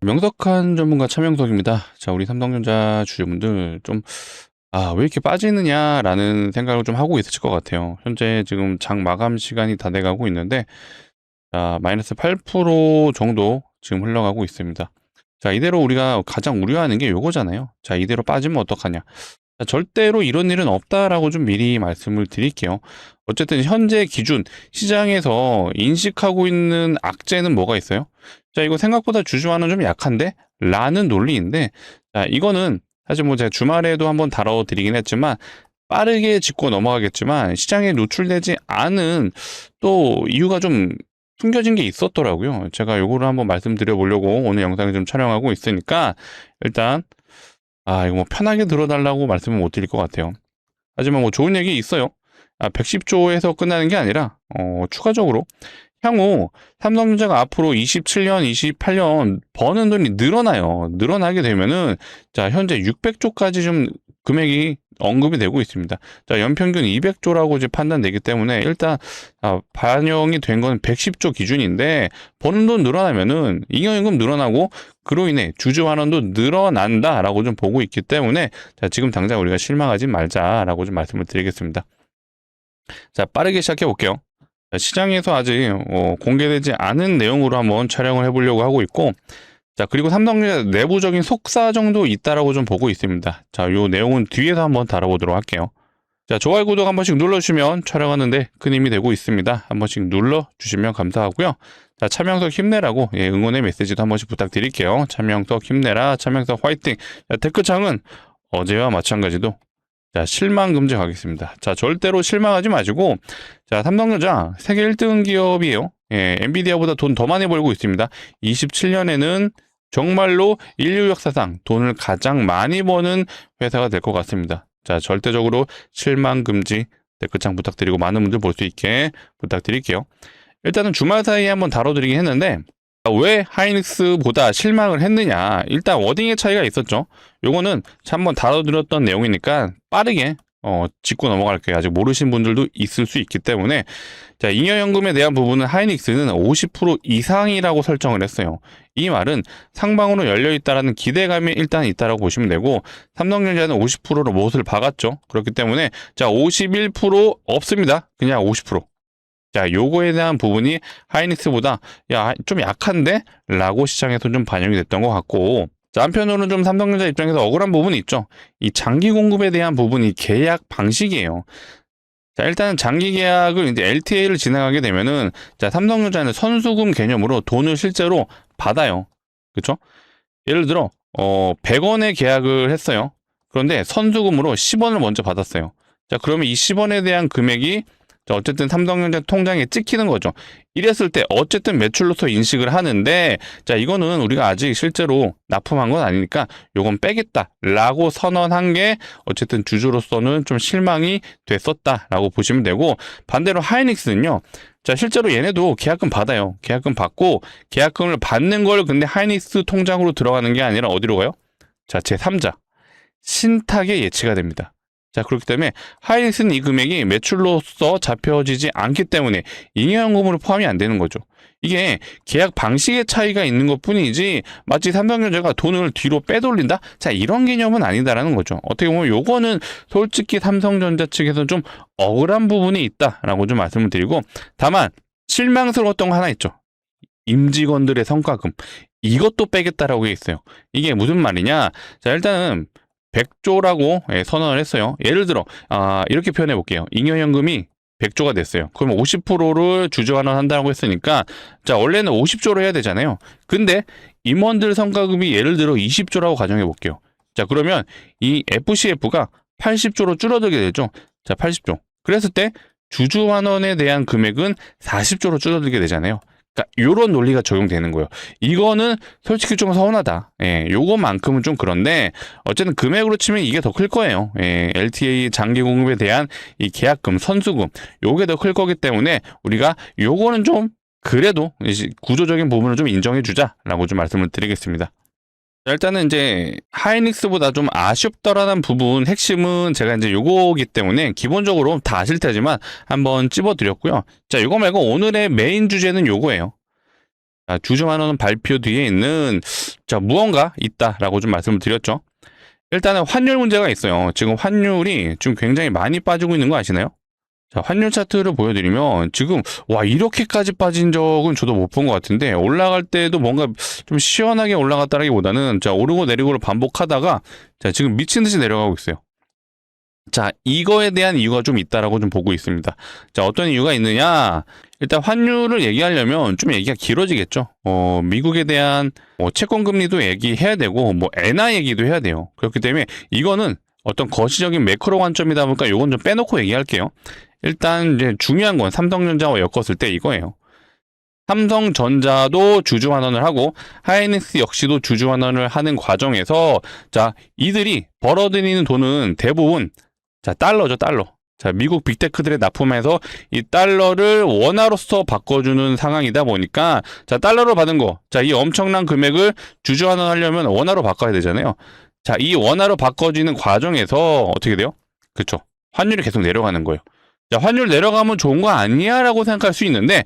명석한 전문가 차명석입니다. 자, 우리 삼성전자 주주분들 좀, 왜 이렇게 빠지느냐라는 생각을 좀 하고 있으실 것 같아요. 현재 지금 장 마감 시간이 다 돼가고 있는데, 자, 마이너스 8% 정도 지금 흘러가고 있습니다. 자, 이대로 우리가 가장 우려하는 게 요거잖아요. 자, 이대로 빠지면 어떡하냐. 자, 절대로 이런 일은 없다라고 좀 미리 말씀을 드릴게요. 어쨌든 현재 기준 시장에서 인식하고 있는 악재는 뭐가 있어요? 자, 이거 생각보다 주주환은 좀 약한데? 라는 논리인데, 자, 이거는 사실 뭐 제가 주말에도 한번 다뤄드리긴 했지만, 빠르게 짚고 넘어가겠지만, 시장에 노출되지 않은 또 이유가 좀 숨겨진 게 있었더라고요. 제가 요거를 한번 말씀드려 보려고 오늘 영상을 좀 촬영하고 있으니까, 일단, 이거 뭐 편하게 들어달라고 말씀은 못 드릴 것 같아요. 하지만 뭐 좋은 얘기 있어요. 110조에서 끝나는 게 아니라, 추가적으로 향후 삼성전자가 앞으로 27년, 28년 버는 돈이 늘어나요. 늘어나게 되면은, 자, 현재 600조까지 좀 금액이 언급이 되고 있습니다. 자, 연평균 200조라고 이제 판단되기 때문에 일단, 반영이 된 건 110조 기준인데, 버는 돈 늘어나면은 잉여임금 늘어나고, 그로 인해 주주환원도 늘어난다라고 좀 보고 있기 때문에, 자, 지금 당장 우리가 실망하지 말자라고 좀 말씀을 드리겠습니다. 자, 빠르게 시작해 볼게요. 시장에서 아직 공개되지 않은 내용으로 한번 촬영을 해보려고 하고 있고, 자, 그리고 삼성전자 내부적인 속사정도 있다라고 좀 보고 있습니다. 자, 요 내용은 뒤에서 한번 다뤄보도록 할게요. 자, 좋아요, 구독 한 번씩 눌러주시면 촬영하는데 큰 힘이 되고 있습니다. 한 번씩 눌러주시면 감사하고요. 자, 차명석 힘내라고 응원의 메시지도 한 번씩 부탁드릴게요. 차명석 힘내라, 차명석 화이팅. 자, 댓글창은 어제와 마찬가지로 자, 실망 금지하겠습니다. 자, 절대로 실망하지 마시고, 자, 삼성전자 세계 1등 기업이에요. 엔비디아보다 돈 더 많이 벌고 있습니다. 27년에는 정말로 인류 역사상 돈을 가장 많이 버는 회사가 될 것 같습니다. 자, 절대적으로 실망 금지 댓글창 부탁드리고 많은 분들 볼 수 있게 부탁드릴게요. 일단은 주말 사이에 한번 다뤄드리긴 했는데, 왜 하이닉스보다 실망을 했느냐. 일단 워딩의 차이가 있었죠. 요거는 한번 다뤄드렸던 내용이니까 빠르게 짚고 넘어갈게요. 아직 모르신 분들도 있을 수 있기 때문에. 자, 잉여연금에 대한 부분은 하이닉스는 50% 이상이라고 설정을 했어요. 이 말은 상방으로 열려있다라는 기대감이 일단 있다라고 보시면 되고, 삼성전자는 50%로 못을 박았죠. 그렇기 때문에 자, 51% 없습니다. 그냥 50%. 자, 요거에 대한 부분이 하이닉스보다 좀 약한데? 라고 시장에서 좀 반영이 됐던 것 같고, 자, 한편으로는 좀 삼성전자 입장에서 억울한 부분이 있죠. 이 장기 공급에 대한 부분이 계약 방식이에요. 자, 일단 장기 계약을 이제 LTA를 진행하게 되면은, 자, 삼성전자는 선수금 개념으로 돈을 실제로 받아요. 그쵸? 예를 들어, 100원에 계약을 했어요. 그런데 선수금으로 10원을 먼저 받았어요. 자, 그러면 이 10원에 대한 금액이 어쨌든 삼성전자 통장에 찍히는 거죠. 이랬을 때 어쨌든 매출로서 인식을 하는데, 자, 이거는 우리가 아직 실제로 납품한 건 아니니까 요건 빼겠다라고 선언한 게 어쨌든 주주로서는 좀 실망이 됐었다라고 보시면 되고, 반대로 하이닉스는요. 자, 실제로 얘네도 계약금 받아요. 계약금 받고, 계약금을 받는 걸 근데 하이닉스 통장으로 들어가는 게 아니라 어디로 가요? 자, 제3자 신탁에 예치가 됩니다. 자, 그렇기 때문에 하이닉스는 이 금액이 매출로서 잡혀지지 않기 때문에 잉여연금으로 포함이 안 되는 거죠. 이게 계약 방식의 차이가 있는 것 뿐이지 마치 삼성전자가 돈을 뒤로 빼돌린다? 자, 이런 개념은 아니다라는 거죠. 어떻게 보면 요거는 솔직히 삼성전자 측에서 좀 억울한 부분이 있다라고 좀 말씀을 드리고, 다만 실망스러웠던 거 하나 있죠. 임직원들의 성과금. 이것도 빼겠다라고 했어요. 이게 무슨 말이냐? 자, 일단은 100조라고 선언을 했어요. 예를 들어 이렇게 표현해 볼게요. 잉여연금이 100조가 됐어요. 그러면 50%를 주주환원 한다고 했으니까, 자, 원래는 50조로 해야 되잖아요. 근데 임원들 성과금이 예를 들어 20조라고 가정해 볼게요. 자, 그러면 이 FCF가 80조로 줄어들게 되죠. 자, 80조. 그랬을 때 주주환원에 대한 금액은 40조로 줄어들게 되잖아요. 그러니까 이런 논리가 적용되는 거예요. 이거는 솔직히 좀 서운하다. 요거만큼은 좀 그런데 어쨌든 금액으로 치면 이게 더 클 거예요. LTA 장기 공급에 대한 이 계약금, 선수금 요게 더 클 거기 때문에 우리가 요거는 좀 그래도 구조적인 부분을 좀 인정해 주자라고 좀 말씀을 드리겠습니다. 자, 일단은 이제 하이닉스보다 좀 아쉽더라는 부분 핵심은 제가 이제 요거기 때문에 기본적으로 다 아실 테지만 한번 찝어드렸고요. 자, 요거 말고 오늘의 메인 주제는 요거예요. 주주환원 발표 뒤에 있는 무언가 있다라고 좀 말씀을 드렸죠. 일단은 환율 문제가 있어요. 지금 환율이 좀 굉장히 많이 빠지고 있는 거 아시나요? 자, 환율 차트를 보여드리면 지금 이렇게까지 빠진 적은 저도 못 본 것 같은데, 올라갈 때도 뭔가 좀 시원하게 올라갔다라기보다는 오르고 내리고를 반복하다가 지금 미친 듯이 내려가고 있어요. 자, 이거에 대한 이유가 좀 있다라고 좀 보고 있습니다. 자, 어떤 이유가 있느냐? 일단 환율을 얘기하려면 좀 얘기가 길어지겠죠. 미국에 대한 채권 금리도 얘기해야 되고, 엔화 얘기도 해야 돼요. 그렇기 때문에 이거는 어떤 거시적인 매크로 관점이다 보니까 요건 좀 빼놓고 얘기할게요. 일단 이제 중요한 건 삼성전자와 엮었을 때 이거예요. 삼성전자도 주주환원을 하고 하이닉스 역시도 주주환원을 하는 과정에서 이들이 벌어들이는 돈은 대부분 달러죠, 달러. 미국 빅테크들의 납품에서 이 달러를 원화로서 바꿔주는 상황이다 보니까 달러로 받은 거, 이 엄청난 금액을 주주환원하려면 원화로 바꿔야 되잖아요. 이 원화로 바꿔지는 과정에서 어떻게 돼요? 그쵸, 환율이 계속 내려가는 거예요. 환율 내려가면 좋은 거 아니야 라고 생각할 수 있는데,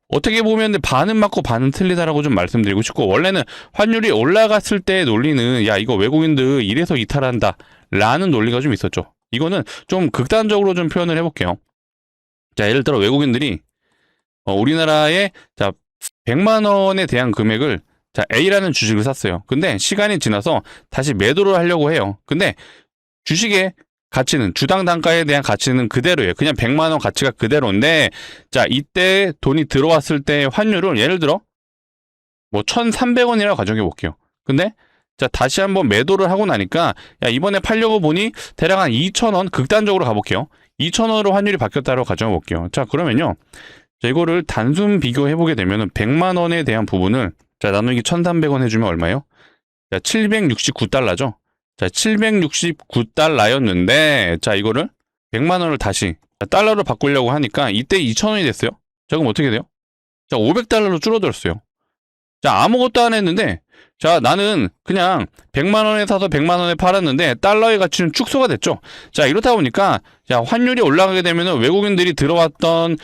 어떻게 보면 반은 맞고 반은 틀리다라고 좀 말씀드리고 싶고, 원래는 환율이 올라갔을 때의 논리는 이거 외국인들 이래서 이탈한다 라는 논리가 좀 있었죠. 이거는 좀 극단적으로 좀 표현을 해볼게요. 예를 들어 외국인들이 우리나라에 100만 원에 대한 금액을 A라는 주식을 샀어요. 근데 시간이 지나서 다시 매도를 하려고 해요. 근데 주식의 가치는, 주당 단가에 대한 가치는 그대로예요. 그냥 100만 원 가치가 그대로인데, 이때 돈이 들어왔을 때 환율을 예를 들어 1,300원이라고 가정해 볼게요. 근데 다시 한번 매도를 하고 나니까 이번에 팔려고 보니 대략 한 2,000원, 극단적으로 가볼게요. 2,000원으로 환율이 바뀌었다고 가정해 볼게요. 그러면요, 이거를 단순 비교해 보게 되면은 100만 원에 대한 부분을 나누기 1,300원 해주면 얼마예요? 769달러죠. 769달러였는데 이거를 100만 원을 다시 달러로 바꾸려고 하니까 이때 2,000원이 됐어요. 그럼 어떻게 돼요? 500달러로 줄어들었어요. 아무것도 안 했는데 나는 그냥 100만 원에 사서 100만 원에 팔았는데 달러의 가치는 축소가 됐죠. 이렇다 보니까 환율이 올라가게 되면 외국인들이 들어왔던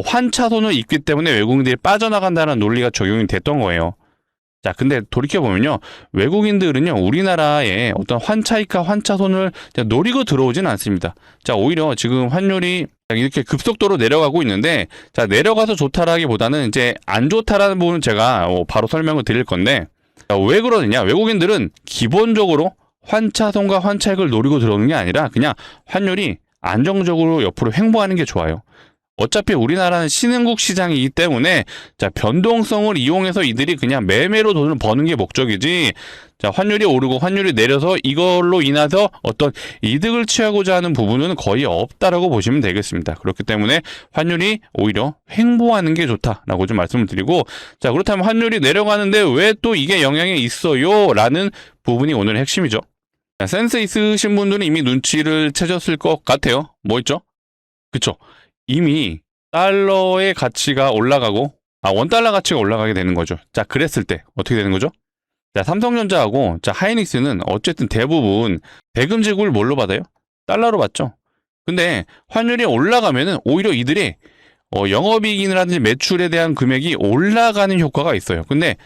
환차손을 입기 때문에 외국인들이 빠져나간다는 논리가 적용이 됐던 거예요. 근데 돌이켜보면요, 외국인들은요, 우리나라의 어떤 환차익과 환차손을 노리고 들어오진 않습니다. 오히려 지금 환율이 이렇게 급속도로 내려가고 있는데, 내려가서 좋다라기보다는 이제 안 좋다라는 부분은 제가 바로 설명을 드릴 건데, 왜 그러느냐? 외국인들은 기본적으로 환차손과 환차익을 노리고 들어오는 게 아니라 그냥 환율이 안정적으로 옆으로 횡보하는 게 좋아요. 어차피 우리나라는 신흥국 시장이기 때문에 변동성을 이용해서 이들이 그냥 매매로 돈을 버는 게 목적이지, 환율이 오르고 환율이 내려서 이걸로 인해서 어떤 이득을 취하고자 하는 부분은 거의 없다라고 보시면 되겠습니다. 그렇기 때문에 환율이 오히려 횡보하는 게 좋다라고 좀 말씀을 드리고, 그렇다면 환율이 내려가는데 왜 또 이게 영향이 있어요? 라는 부분이 오늘의 핵심이죠. 센스 있으신 분들은 이미 눈치를 채셨을 것 같아요. 뭐 있죠? 그쵸? 이미 달러의 가치가 올라가고 원달러 가치가 올라가게 되는 거죠. 그랬을 때 어떻게 되는 거죠? 삼성전자하고 하이닉스는 어쨌든 대부분 대금 지급을 뭘로 받아요? 달러로 받죠. 근데 환율이 올라가면은 오히려 이들이 영업이익이라든지 매출에 대한 금액이 올라가는 효과가 있어요. 근데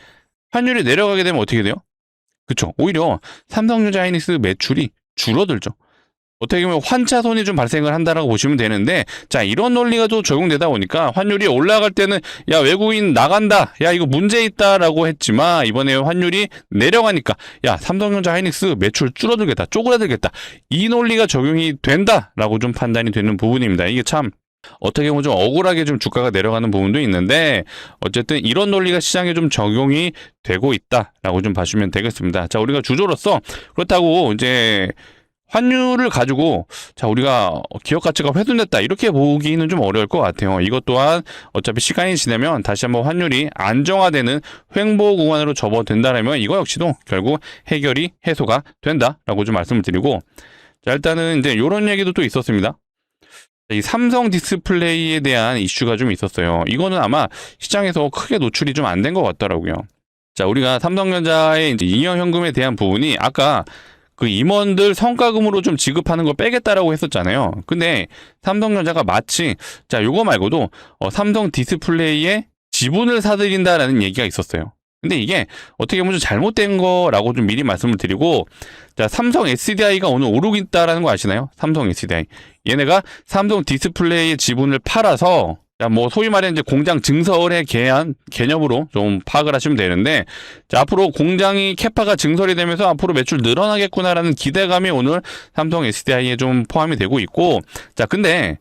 환율이 내려가게 되면 어떻게 돼요? 그쵸? 오히려 삼성전자, 하이닉스 매출이 줄어들죠. 어떻게 보면 환차손이 좀 발생을 한다라고 보시면 되는데, 이런 논리가 또 적용되다 보니까 환율이 올라갈 때는 외국인 나간다, 이거 문제 있다라고 했지만, 이번에 환율이 내려가니까 삼성전자, 하이닉스 매출 줄어들겠다, 쪼그라들겠다, 이 논리가 적용이 된다라고 좀 판단이 되는 부분입니다. 이게 참 어떻게 보면 좀 억울하게 좀 주가가 내려가는 부분도 있는데, 어쨌든 이런 논리가 시장에 좀 적용이 되고 있다라고 좀 봐주면 되겠습니다. 우리가 주주로서 그렇다고 이제 환율을 가지고 우리가 기업 가치가 훼손됐다 이렇게 보기는 좀 어려울 것 같아요. 이것 또한 어차피 시간이 지나면 다시 한번 환율이 안정화되는 횡보 구간으로 접어든다면 이거 역시도 결국 해결이 해소가 된다라고 좀 말씀을 드리고, 일단은 이제 이런 얘기도 또 있었습니다. 이 삼성 디스플레이에 대한 이슈가 좀 있었어요. 이거는 아마 시장에서 크게 노출이 좀 안 된 것 같더라고요. 우리가 삼성전자의 이제 잉여 현금에 대한 부분이 아까 그 임원들 성과금으로 좀 지급하는 거 빼겠다라고 했었잖아요. 근데 삼성전자가 마치 요거 말고도 삼성 디스플레이의 지분을 사들인다라는 얘기가 있었어요. 근데 이게 어떻게 보면 좀 잘못된 거라고 좀 미리 말씀을 드리고, 자, 삼성 SDI가 오늘 오르고 있다라는 거 아시나요? 삼성 SDI. 얘네가 삼성 디스플레이의 지분을 팔아서, 자, 뭐, 소위 말해 이제 공장 증설에 대한 개념으로 좀 파악을 하시면 되는데, 자, 앞으로 공장이 캐파가 증설이 되면서 앞으로 매출 늘어나겠구나라는 기대감이 오늘 삼성 SDI에 좀 포함이 되고 있고, 자, 근데,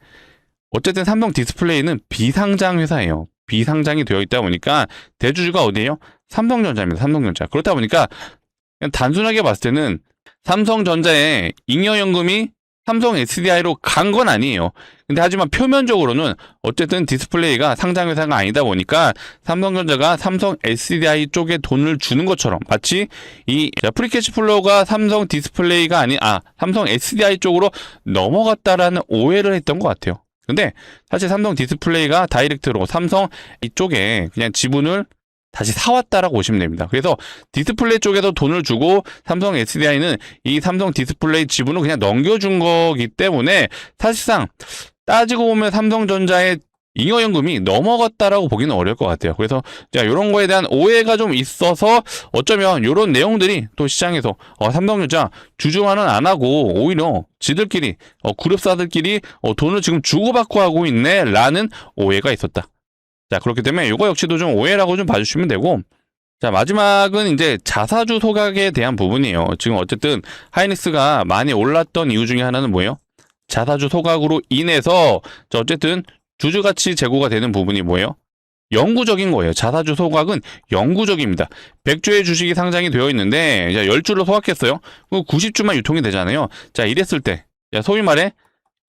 어쨌든 삼성 디스플레이는 비상장 회사예요. 비상장이 되어 있다 보니까 대주주가 어디예요? 삼성전자입니다. 삼성전자. 그렇다 보니까 그냥 단순하게 봤을 때는 삼성전자의 잉여연금이 삼성 SDI로 간 건 아니에요. 근데 하지만 표면적으로는 어쨌든 디스플레이가 상장회사가 아니다 보니까 삼성전자가 삼성 SDI 쪽에 돈을 주는 것처럼 마치 이 프리캐시 플로우가 삼성 디스플레이가 삼성 SDI 쪽으로 넘어갔다라는 오해를 했던 것 같아요. 근데 사실 삼성 디스플레이가 다이렉트로 삼성 이쪽에 그냥 지분을 다시 사왔다라고 보시면 됩니다. 그래서 디스플레이 쪽에서 돈을 주고 삼성 SDI는 이 삼성 디스플레이 지분을 그냥 넘겨준 거기 때문에 사실상 따지고 보면 삼성전자의 잉여연금이 넘어갔다라고 보기는 어려울 것 같아요. 그래서 제가 이런 거에 대한 오해가 좀 있어서 어쩌면 이런 내용들이 또 시장에서 삼성전자 주주환원 안 하고 오히려 지들끼리 그룹사들끼리 돈을 지금 주고받고 하고 있네 라는 오해가 있었다. 자, 그렇기 때문에 이거 역시도 좀 오해라고 좀 봐주시면 되고, 자, 마지막은 이제 자사주 소각에 대한 부분이에요. 지금 어쨌든 하이닉스가 많이 올랐던 이유 중에 하나는 뭐예요? 자사주 소각으로 인해서 어쨌든 주주 가치 제고가 되는 부분이 뭐예요? 영구적인 거예요. 자사주 소각은 영구적입니다. 100주의 주식이 상장이 되어 있는데 10주를 소각했어요. 그럼 90주만 유통이 되잖아요. 자, 이랬을 때 소위 말해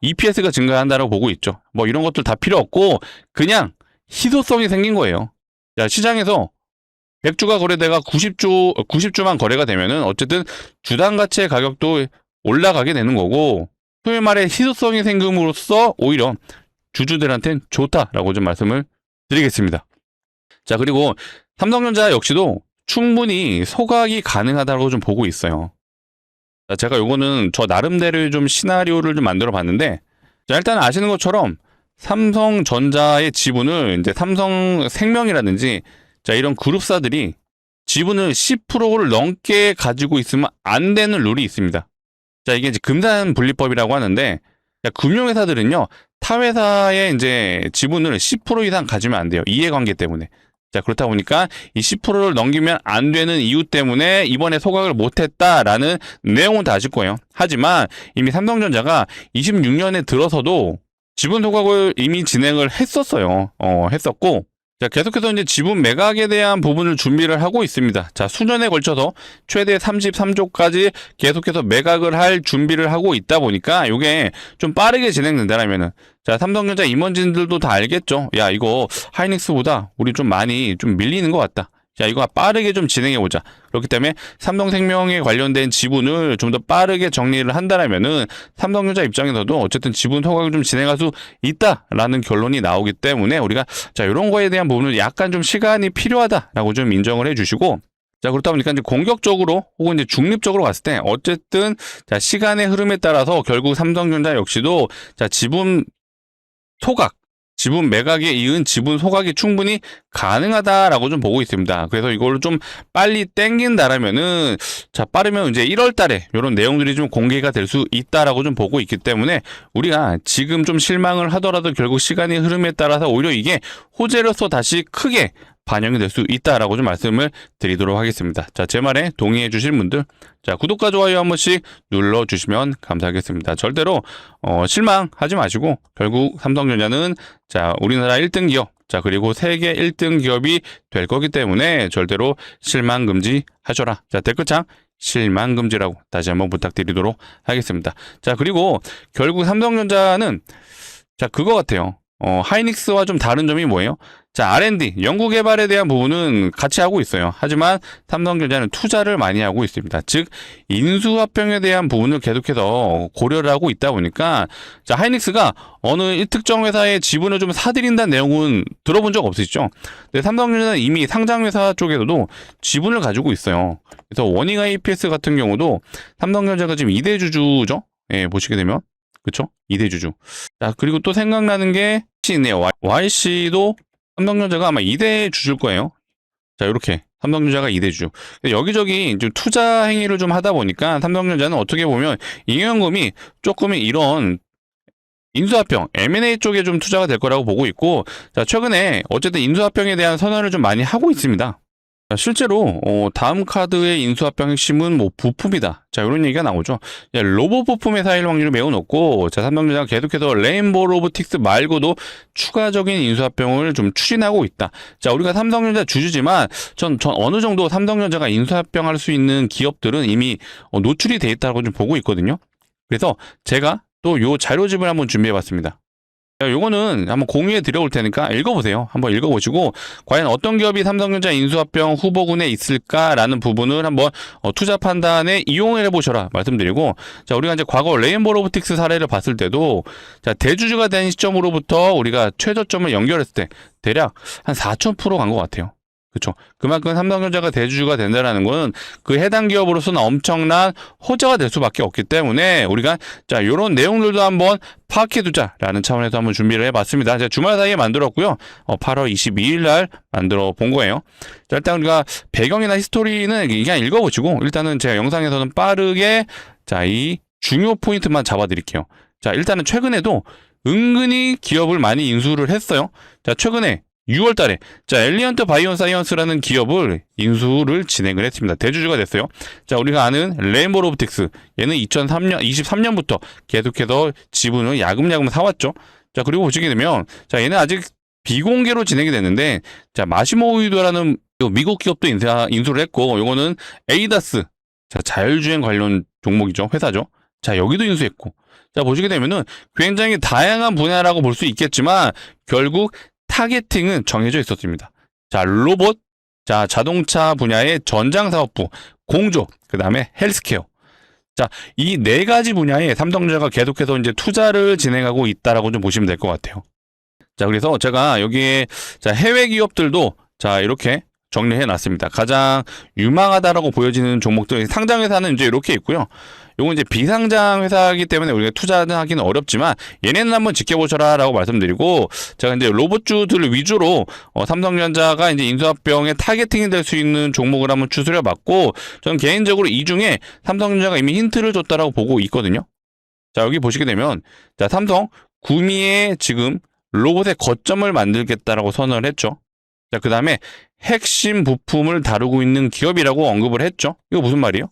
EPS가 증가한다라고 보고 있죠. 뭐 이런 것들 다 필요 없고 그냥 희소성이 생긴 거예요. 자, 시장에서 100주가 거래대가 90주만 거래가 되면은 어쨌든 주당 가치의 가격도 올라가게 되는 거고, 소위 말해 희소성이 생김으로써 오히려 주주들한테는 좋다라고 좀 말씀을 드리겠습니다. 자, 그리고 삼성전자 역시도 충분히 소각이 가능하다고 좀 보고 있어요. 자, 제가 요거는 저 나름대로 좀 시나리오를 좀 만들어 봤는데, 자, 일단 아시는 것처럼 삼성전자의 지분을 이제 삼성생명이라든지 자, 이런 그룹사들이 지분을 10%를 넘게 가지고 있으면 안 되는 룰이 있습니다. 자, 이게 이제 금산분리법이라고 하는데, 자, 금융회사들은요, 타 회사의 이제 지분을 10% 이상 가지면 안 돼요. 이해관계 때문에. 자, 그렇다 보니까 이 10%를 넘기면 안 되는 이유 때문에 이번에 소각을 못했다라는 내용은 다 아실 거예요. 하지만 이미 삼성전자가 26년에 들어서도 지분 소각을 이미 진행을 했었어요. 했었고, 자, 계속해서 이제 지분 매각에 대한 부분을 준비를 하고 있습니다. 자, 수년에 걸쳐서 최대 33조까지 계속해서 매각을 할 준비를 하고 있다 보니까 이게 좀 빠르게 진행된다라면은, 자, 삼성전자 임원진들도 다 알겠죠. 야, 이거 하이닉스보다 우리 좀 많이 좀 밀리는 것 같다. 자, 이거 빠르게 좀 진행해보자. 그렇기 때문에 삼성생명에 관련된 지분을 좀 더 빠르게 정리를 한다라면은 삼성전자 입장에서도 어쨌든 지분 소각을 좀 진행할 수 있다라는 결론이 나오기 때문에 우리가 자, 이런 거에 대한 부분은 약간 좀 시간이 필요하다라고 좀 인정을 해주시고, 자, 그렇다 보니까 이제 공격적으로 혹은 이제 중립적으로 봤을 때 어쨌든 자, 시간의 흐름에 따라서 결국 삼성전자 역시도 자, 지분 소각, 지분 매각에 이은 지분 소각이 충분히 가능하다라고 좀 보고 있습니다. 그래서 이걸 좀 빨리 땡긴다라면은, 자, 빠르면 이제 1월 달에 이런 내용들이 좀 공개가 될 수 있다라고 좀 보고 있기 때문에 우리가 지금 좀 실망을 하더라도 결국 시간의 흐름에 따라서 오히려 이게 호재로서 다시 크게 반영이 될 수 있다라고 좀 말씀을 드리도록 하겠습니다. 자, 제 말에 동의해 주실 분들, 자, 구독과 좋아요 한 번씩 눌러주시면 감사하겠습니다. 절대로 실망하지 마시고 결국 삼성전자는 자, 우리나라 1등 기업, 자, 그리고 세계 1등 기업이 될 거기 때문에 절대로 실망 금지하셔라. 자, 댓글창 실망 금지라고 다시 한번 부탁드리도록 하겠습니다. 자, 그리고 결국 삼성전자는 자, 그거 같아요. 하이닉스와 좀 다른 점이 뭐예요? 자, R&D, 연구개발에 대한 부분은 같이 하고 있어요. 하지만 삼성전자는 투자를 많이 하고 있습니다. 즉, 인수합병에 대한 부분을 계속해서 고려를 하고 있다 보니까, 자, 하이닉스가 어느 특정 회사의 지분을 좀 사들인다는 내용은 들어본 적 없으시죠? 근데 삼성전자는 이미 상장회사 쪽에서도 지분을 가지고 있어요. 그래서 워닝 IPS 같은 경우도 삼성전자가 지금 2대 주주죠? 예, 보시게 되면. 그쵸? 2대 주주. 자, 그리고 또 생각나는 게 있네요. YC도 삼성전자가 아마 2대 주줄 거예요. 자, 이렇게 삼성전자가 2대주. 여기저기 좀 투자 행위를 좀 하다 보니까 삼성전자는 어떻게 보면 잉여금이 조금 이런 인수합병, M&A 쪽에 좀 투자가 될 거라고 보고 있고, 자, 최근에 어쨌든 인수합병에 대한 선언을 좀 많이 하고 있습니다. 자, 실제로 다음 카드의 인수합병 핵심은 뭐 부품이다. 자, 이런 얘기가 나오죠. 로봇 부품 회사일 확률이 매우 높고, 자, 삼성전자가 계속해서 레인보우 로보틱스 말고도 추가적인 인수합병을 좀 추진하고 있다. 자, 우리가 삼성전자 주주지만 전 어느 정도 삼성전자가 인수합병할 수 있는 기업들은 이미 노출이 돼 있다고 좀 보고 있거든요. 그래서 제가 또 요 자료집을 한번 준비해 봤습니다. 자, 요거는 한번 공유해 드려올 테니까 읽어보세요. 한번 읽어보시고 과연 어떤 기업이 삼성전자 인수합병 후보군에 있을까라는 부분을 한번 투자 판단에 이용해 보셔라 말씀드리고, 자, 우리가 이제 과거 레인보우 로보틱스 사례를 봤을 때도 자, 대주주가 된 시점으로부터 우리가 최저점을 연결했을 때 대략 한 4,000% 간 것 같아요. 그렇죠. 그만큼 삼성전자가 대주주가 된다는 것은 그 해당 기업으로서는 엄청난 호재가 될 수밖에 없기 때문에 우리가 자, 요런 내용들도 한번 파악해 두자라는 차원에서 한번 준비를 해봤습니다. 제가 주말 사이에 만들었고요. 8월 22일 날 만들어 본 거예요. 자, 일단 우리가 배경이나 히스토리는 그냥 읽어보시고 일단은 제가 영상에서는 빠르게 자, 이 중요 포인트만 잡아드릴게요. 자, 일단은 최근에도 은근히 기업을 많이 인수를 했어요. 자, 최근에 6월 달에 자, 엘리언트 바이오사이언스라는 기업을 인수를 진행을 했습니다. 대주주가 됐어요. 자, 우리가 아는 레인보우 로보틱스, 얘는 23년부터 계속해서 지분을 야금야금 사왔죠. 자, 그리고 보시게 되면 자, 얘는 아직 비공개로 진행이 됐는데 자, 마시모우이도라는 미국 기업도 인수를 했고, 요거는 에이다스, 자, 자율주행 관련 종목이죠. 회사죠. 자, 여기도 인수했고, 자, 보시게 되면은 굉장히 다양한 분야라고 볼 수 있겠지만 결국 타겟팅은 정해져 있었습니다. 자, 로봇, 자, 자동차 분야의 전장사업부, 공조, 그 다음에 헬스케어. 자, 이 네 가지 분야에 삼성전자가 계속해서 이제 투자를 진행하고 있다라고 좀 보시면 될 것 같아요. 자, 그래서 제가 여기에 자, 해외 기업들도 자, 이렇게 정리해 놨습니다. 가장 유망하다라고 보여지는 종목들, 상장 회사는 이제 이렇게 있고요. 요건 이제 비상장 회사이기 때문에 우리가 투자하기는 어렵지만 얘네는 한번 지켜보셔라라고 말씀드리고, 제가 이제 로봇주들 위주로 삼성전자가 이제 인수합병의 타겟팅이 될 수 있는 종목을 한번 추스려 봤고, 저는 개인적으로 이 중에 삼성전자가 이미 힌트를 줬다라고 보고 있거든요. 자, 여기 보시게 되면 자, 삼성 구미에 지금 로봇의 거점을 만들겠다라고 선언을 했죠. 자, 그 다음에 핵심 부품을 다루고 있는 기업이라고 언급을 했죠. 이거 무슨 말이에요?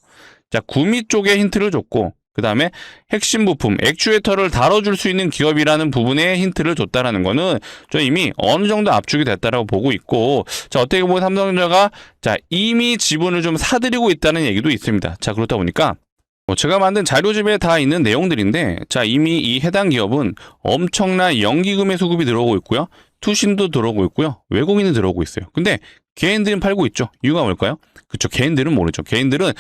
자, 구미 쪽에 힌트를 줬고, 그 다음에 핵심 부품, 액추에이터를 다뤄줄 수 있는 기업이라는 부분에 힌트를 줬다라는 거는 저 이미 어느 정도 압축이 됐다라고 보고 있고, 자, 어떻게 보면 삼성전자가 자, 이미 지분을 좀 사들이고 있다는 얘기도 있습니다. 자, 그렇다 보니까 제가 만든 자료집에 다 있는 내용들인데, 자, 이미 이 해당 기업은 엄청난 연기금의 수급이 들어오고 있고요. 투신도 들어오고 있고요. 외국인이 들어오고 있어요. 근데 개인들은 팔고 있죠. 이유가 뭘까요? 그쵸, 개인들은 모르죠. 개인들은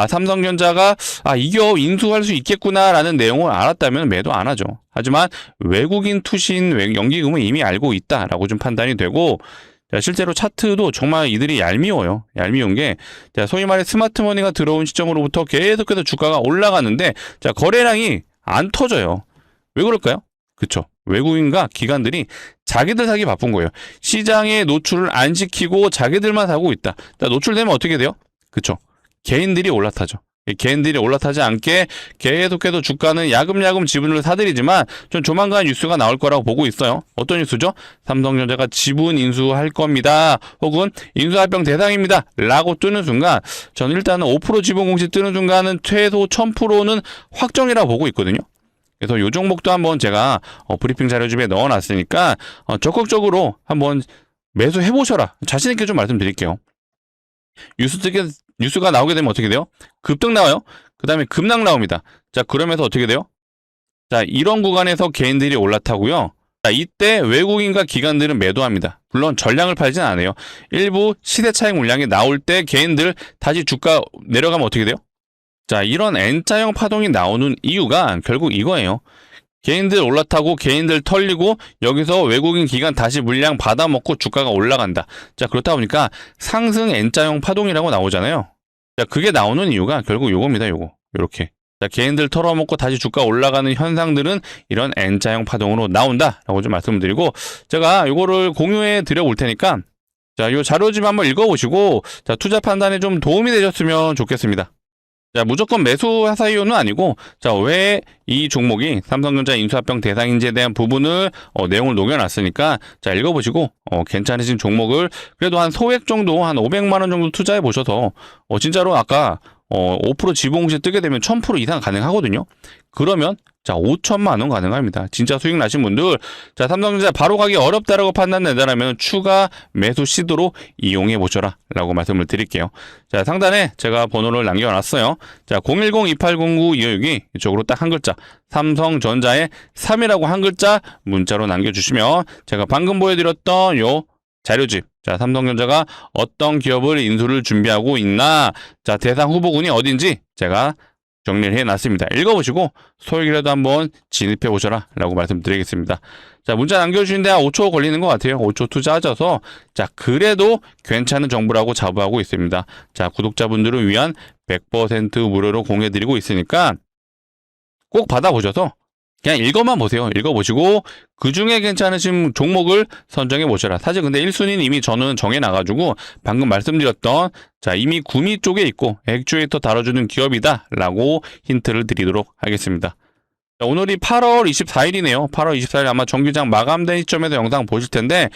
삼성전자가 이 기업 인수할 수 있겠구나라는 내용을 알았다면 매도 안 하죠. 하지만 외국인 투신 연기금은 이미 알고 있다라고 좀 판단이 되고, 자, 실제로 차트도 정말 이들이 얄미워요. 얄미운 게, 자, 소위 말해 스마트머니가 들어온 시점으로부터 계속해서 주가가 올라가는데, 자, 거래량이 안 터져요. 왜 그럴까요? 그쵸. 외국인과 기관들이 자기들 사기 바쁜 거예요. 시장에 노출을 안 시키고 자기들만 사고 있다. 자, 노출되면 어떻게 돼요? 그쵸. 개인들이 올라타죠. 개인들이 올라타지 않게 계속해서 주가는 야금야금 지분을 사들이지만 좀 조만간 뉴스가 나올 거라고 보고 있어요. 어떤 뉴스죠? 삼성전자가 지분 인수할 겁니다. 혹은 인수합병 대상입니다. 라고 뜨는 순간 저는 일단은 5% 지분 공시 뜨는 순간은 최소 1000%는 확정이라고 보고 있거든요. 그래서 이 종목도 한번 제가 브리핑 자료집에 넣어놨으니까 적극적으로 한번 매수해보셔라. 자신있게 좀 말씀드릴게요. 뉴스가 나오게 되면 어떻게 돼요? 급등 나와요. 그 다음에 급락 나옵니다. 자, 그러면서 어떻게 돼요? 자, 이런 구간에서 개인들이 올라타고요. 자, 이때 외국인과 기관들은 매도합니다. 물론 전량을 팔진 않아요. 일부 시세 차익 물량이 나올 때 개인들 다시 주가 내려가면 어떻게 돼요? 자, 이런 N자형 파동이 나오는 이유가 결국 이거예요. 개인들 올라타고 개인들 털리고 여기서 외국인 기관 다시 물량 받아먹고 주가가 올라간다. 자, 그렇다 보니까 상승 N자형 파동이라고 나오잖아요. 자, 그게 나오는 이유가 결국 요겁니다. 요거. 요렇게. 자, 개인들 털어먹고 다시 주가 올라가는 현상들은 이런 N자형 파동으로 나온다라고 좀 말씀을 드리고, 제가 요거를 공유해 드려 볼 테니까 자, 요 자료 좀 한번 읽어보시고 자, 투자 판단에 좀 도움이 되셨으면 좋겠습니다. 자, 무조건 매수 하사이오는 아니고, 자, 왜 이 종목이 삼성전자 인수합병 대상인지에 대한 부분을, 내용을 녹여놨으니까, 자, 읽어보시고, 괜찮으신 종목을, 그래도 한 소액 정도, 한 500만원 정도 투자해 보셔서, 진짜로 아까, 5% 지봉시 뜨게 되면 1000% 이상 가능하거든요. 그러면, 자, 5천만원 가능합니다. 진짜 수익 나신 분들, 자, 삼성전자 바로 가기 어렵다라고 판단된다면 추가 매수 시도로 이용해 보셔라 라고 말씀을 드릴게요. 자, 상단에 제가 번호를 남겨놨어요. 자, 010-2809-256이 이쪽으로 딱 한 글자, 삼성전자의 3이라고 한 글자 문자로 남겨주시면 제가 방금 보여드렸던 요 자료집, 자, 삼성전자가 어떤 기업을 인수를 준비하고 있나, 자, 대상 후보군이 어딘지 제가 정리를 해놨습니다. 읽어보시고 소액이라도 한번 진입해 보셔라 라고 말씀드리겠습니다. 자, 문자 남겨주시는데 한 5초 걸리는 것 같아요. 5초 투자하셔서, 자, 그래도 괜찮은 정보라고 자부하고 있습니다. 자, 구독자분들을 위한 100% 무료로 공유해드리고 있으니까 꼭 받아보셔서 그냥 읽어만 보세요. 읽어보시고 그 중에 괜찮으신 종목을 선정해 보셔라. 사실 근데 1순위는 이미 저는 정해놔가지고 방금 말씀드렸던, 자, 이미 구미 쪽에 있고 액추에이터 다뤄주는 기업이다 라고 힌트를 드리도록 하겠습니다. 자, 오늘이 8월 24일이네요. 8월 24일 아마 정규장 마감된 시점에서 영상 보실 텐데,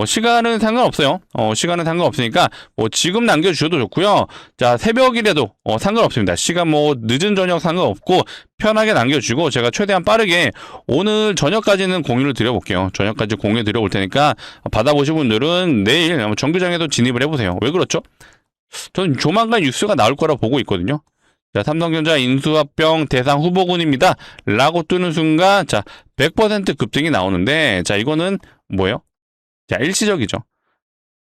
시간은 상관없어요. 시간은 상관없으니까, 지금 남겨주셔도 좋고요. 자, 새벽이라도, 상관없습니다. 시간 늦은 저녁 상관없고, 편하게 남겨주시고, 제가 최대한 빠르게 오늘 저녁까지는 공유를 드려볼게요. 저녁까지 공유 드려볼 테니까, 받아보신 분들은 내일 정규장에도 진입을 해보세요. 왜 그렇죠? 전 조만간 뉴스가 나올 거라 보고 있거든요. 자, 삼성전자 인수합병 대상 후보군입니다 라고 뜨는 순간, 자, 100% 급등이 나오는데, 자, 이거는 뭐예요? 자, 일시적이죠.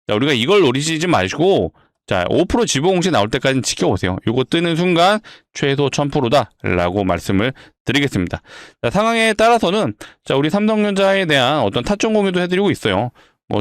자, 우리가 이걸 노리지 마시고, 자, 5% 지봉공시 나올 때까지 지켜보세요. 이거 뜨는 순간 최소 1000%다 라고 말씀을 드리겠습니다. 자, 상황에 따라서는, 자, 우리 삼성전자에 대한 어떤 타점 공유도 해드리고 있어요.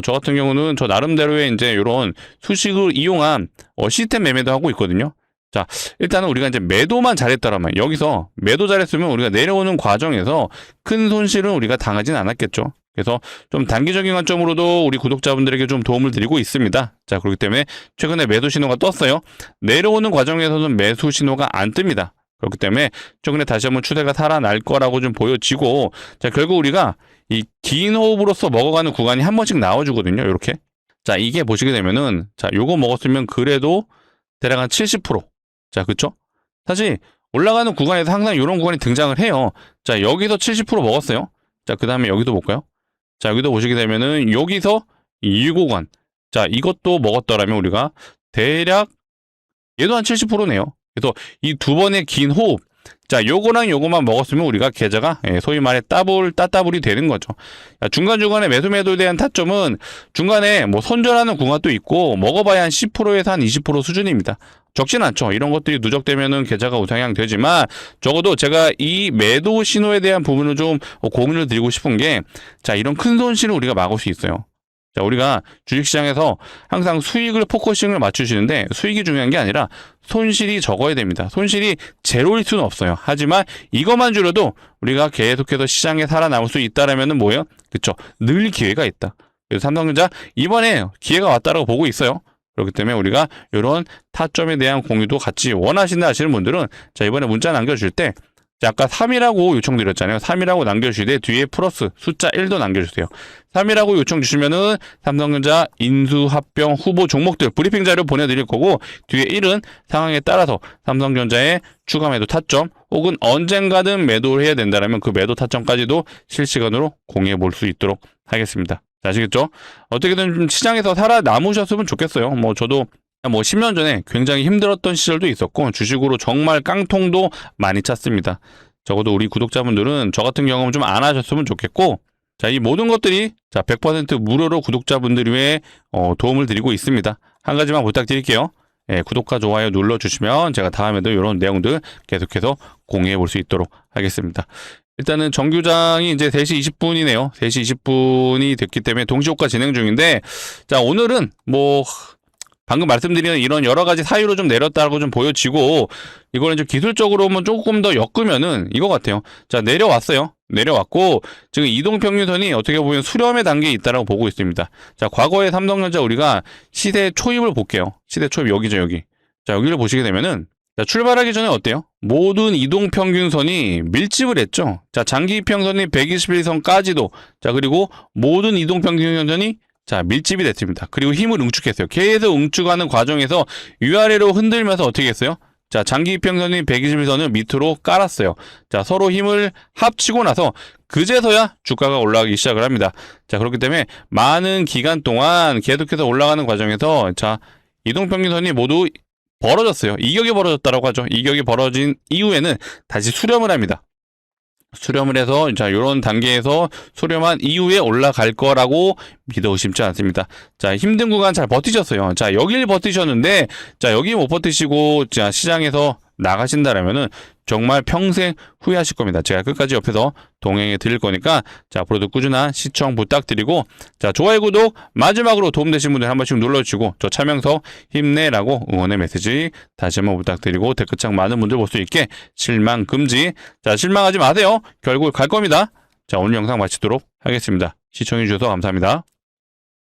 저 같은 경우는 저 나름대로의 이제 이런 수식을 이용한 시스템 매매도 하고 있거든요. 자, 일단은 우리가 이제 매도만 잘했더라면, 여기서 매도 잘했으면 우리가 내려오는 과정에서 큰 손실은 우리가 당하진 않았겠죠. 그래서 좀 단기적인 관점으로도 우리 구독자분들에게 좀 도움을 드리고 있습니다. 자, 그렇기 때문에 최근에 매도 신호가 떴어요. 내려오는 과정에서는 매수 신호가 안 뜹니다. 그렇기 때문에 최근에 다시 한번 추세가 살아날 거라고 좀 보여지고, 자, 결국 우리가 이 긴 호흡으로서 먹어가는 구간이 한 번씩 나와주거든요. 이렇게. 자, 이게 보시게 되면은, 자, 요거 먹었으면 그래도 대략 한 70%. 자, 그쵸? 사실 올라가는 구간에서 항상 이런 구간이 등장을 해요. 자, 여기서 70% 먹었어요. 자, 그 다음에 여기도 볼까요? 자, 여기도 보시게 되면은 여기서 이 구간, 자, 이것도 먹었더라면 우리가 대략 얘도 한 70%네요. 그래서 이 두 번의 긴 호흡, 자, 요거랑 요거만 먹었으면 우리가 계좌가 소위 말해 따따블이 되는 거죠. 중간중간에 매도에 대한 타점은 중간에 손절하는 구간도 있고 먹어봐야 한 10%에서 한 20% 수준입니다. 적진 않죠. 이런 것들이 누적되면은 계좌가 우상향 되지만 적어도 제가 이 매도 신호에 대한 부분을 좀 공유를 드리고 싶은 게, 자, 이런 큰 손실을 우리가 막을 수 있어요. 자, 우리가 주식시장에서 항상 수익을 포커싱을 맞추시는데 수익이 중요한 게 아니라 손실이 적어야 됩니다. 손실이 제로일 수는 없어요. 하지만 이것만 줄여도 우리가 계속해서 시장에 살아남을 수 있다라면은 뭐예요? 그쵸? 늘 기회가 있다. 그래서 삼성전자 이번에 기회가 왔다라고 보고 있어요. 그렇기 때문에 우리가 이런 타점에 대한 공유도 같이 원하신다 하시는 분들은, 자, 이번에 문자 남겨줄 때, 자, 아까 3이라고 요청드렸잖아요. 3이라고 남겨주실 때 뒤에 플러스 숫자 1도 남겨주세요. 3이라고 요청 주시면은 삼성전자 인수합병 후보 종목들 브리핑 자료 보내드릴 거고, 뒤에 1은 상황에 따라서 삼성전자의 추가 매도 타점 혹은 언젠가든 매도를 해야 된다면 그 매도 타점까지도 실시간으로 공유해 볼 수 있도록 하겠습니다. 아시겠죠? 어떻게든 좀 시장에서 살아남으셨으면 좋겠어요. 저도 10년 전에 굉장히 힘들었던 시절도 있었고, 주식으로 정말 깡통도 많이 찼습니다. 적어도 우리 구독자분들은 저 같은 경험을 좀 안 하셨으면 좋겠고, 자, 이 모든 것들이, 자, 100% 무료로 구독자분들 위해 도움을 드리고 있습니다. 한 가지만 부탁드릴게요. 구독과 좋아요 눌러주시면 제가 다음에도 이런 내용들 계속해서 공유해 볼 수 있도록 하겠습니다. 일단은 정규장이 이제 3시 20분이네요. 3시 20분이 됐기 때문에 동시효과 진행 중인데, 자, 오늘은 방금 말씀드리는 이런 여러 가지 사유로 좀 내렸다고 좀 보여지고, 이거는 좀 기술적으로만 조금 더 엮으면은 이거 같아요. 자, 내려왔어요. 내려왔고, 지금 이동평균선이 어떻게 보면 수렴의 단계에 있다라고 보고 있습니다. 자, 과거의 삼성전자 우리가 시세 초입을 볼게요. 시세 초입 여기죠, 여기. 자, 여기를 보시게 되면은, 자, 출발하기 전에 어때요? 모든 이동평균선이 밀집을 했죠. 자, 장기이평선이 121선까지도, 자, 그리고 모든 이동평균선이 자, 밀집이 됐습니다. 그리고 힘을 응축했어요. 계속 응축하는 과정에서 위아래로 흔들면서 어떻게 했어요? 자, 장기이평선이 121선을 밑으로 깔았어요. 자, 서로 힘을 합치고 나서 그제서야 주가가 올라가기 시작을 합니다. 자, 그렇기 때문에 많은 기간 동안 계속해서 올라가는 과정에서 자, 이동평균선이 모두 벌어졌어요. 이격이 벌어졌다라고 하죠. 이격이 벌어진 이후에는 다시 수렴을 합니다. 수렴을 해서 자, 요런 단계에서 수렴한 이후에 올라갈 거라고 믿어 쉽지 않습니다. 자, 힘든 구간 잘 버티셨어요. 자, 여길 버티셨는데 자, 여기 못 버티시고 자, 시장에서 나가신다라면은 정말 평생 후회하실 겁니다. 제가 끝까지 옆에서 동행해 드릴 거니까 자, 앞으로도 꾸준한 시청 부탁드리고 자, 좋아요, 구독 마지막으로 도움되신 분들 한 번씩 눌러주시고 저 차명석 힘내라고 응원의 메시지 다시 한번 부탁드리고 댓글창 많은 분들 볼 수 있게 실망 금지. 자, 실망하지 마세요. 결국 갈 겁니다. 자, 오늘 영상 마치도록 하겠습니다. 시청해 주셔서 감사합니다.